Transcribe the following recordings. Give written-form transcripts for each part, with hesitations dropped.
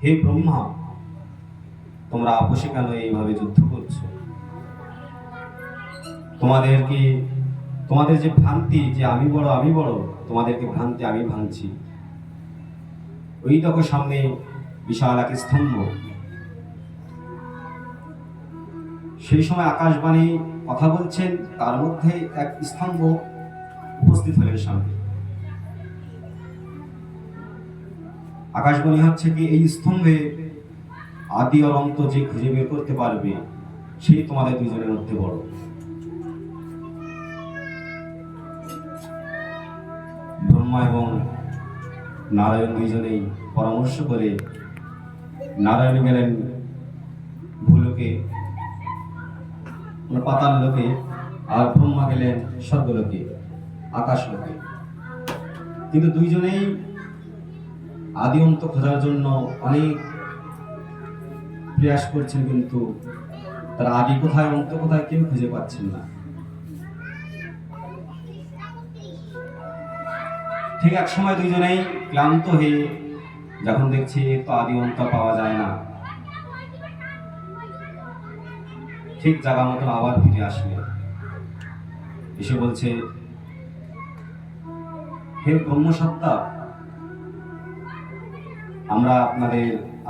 হে ব্রহ্মা, তোমরা আপোষে কেন এইভাবে যুদ্ধ করছো? তোমাদের যে ভ্রান্তি যে আমি বড়, তোমাদেরকে ভ্রান্তি আমি ভাঙছি। ওই দেখো সামনে বিশাল এক স্তম্ভ। সেই সময় আকাশবাণী কথা বলছেন, তার মধ্যে এক স্তম্ভ উপস্থিত হলেন সামনে। আকাশবাণী হচ্ছে কি, এই স্তম্ভে আদি আর অন্ত যে খুঁজে বের করতে পারবে, সেই তোমাদের দুজনের মধ্যে বড়। ব্রহ্মা এবং নারায়ণ দুইজনেই পরামর্শ করে নারায়ণ গেলেন ভূলোকে, পাতাল লোকে, আর ব্রহ্মা গেলেন স্বর্গলোকে, আকাশ লোকে। কিন্তু দুইজনেই আদি অন্ত খোঁজার জন্য অনেক প্রয়াস করছেন, কিন্তু তারা আদি কোথায় অন্ত কোথায় কেউ খুঁজে পাচ্ছেন না। ঠিক এক সময় দুইজনেই ক্লান্ত হয়ে যখন দেখছি তো আদি অন্ত পাওয়া যায় না, ঠিক জায়গা মতন আবার ফিরে আসলে এসে বলছে, হে ব্রহ্মসত্তা, আমরা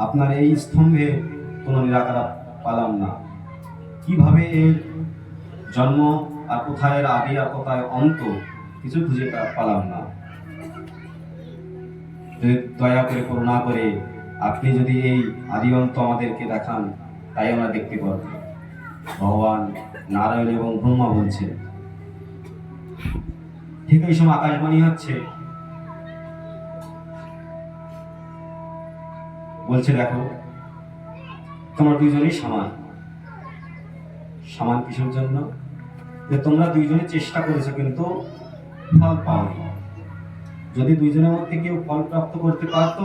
আপনার এই স্তম্ভে কোনো নিরাকার পালাম না। কিভাবে এর জন্ম আর কোথায় এর আদি আর কোথায় অন্ত কিছু খুঁজে পালাম না। দয়া করে করুণা করে আপনি যদি এই আদি অন্ত আমাদেরকে দেখান, তাই আমরা দেখতে পারব। ভগবান নারায়ণ এবং ব্রহ্মা বলছে। ঠিক এই সময় আকাশবাণী হচ্ছে, বলছে দেখো তোমরা দুইজনই সমান। সমান কিসের জন্য? যে তোমরা দুইজনে চেষ্টা করেছো কিন্তু ফল পাওনি। যদি দুইজনের মধ্যে কেউ ফল প্রাপ্ত করতে পারতো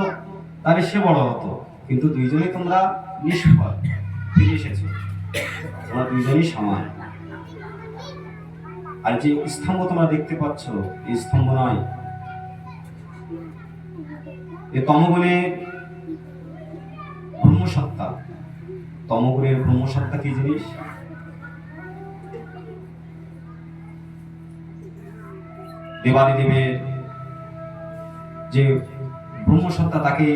তাহলে সে বড় হতো, কিন্তু দুইজনেই তোমরা নিষ্ফল ফিরে এসেছো। তোমরা দুইজনই সমান। আর যে স্তম্ভ তোমরা দেখতে পাচ্ছ, এই স্তম্ভ নয়, এ তমগুণের ব্রহ্মসত্তা। তমগুণের ব্রহ্মসত্তা কি জিনিস? দেবাদিদেবের যে ব্রহ্মসত্তা, তাকে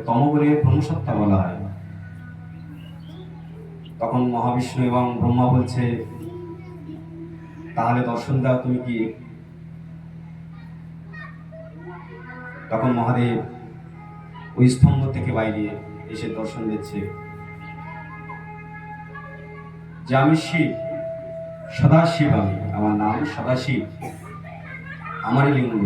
তমগুণের ব্রহ্মসত্তা বলা হয়। তখন মহাবিষ্ণু এবং ব্রহ্মা বলছে, তাহলে দর্শন দাও তুমি কি? তখন মহাদেব ওই স্তম্ভ থেকে বাইরে এসে দর্শন দিচ্ছে যে আমি শিব, সদাশিব। আমার নাম সদাশিব, আমারই লিঙ্গ।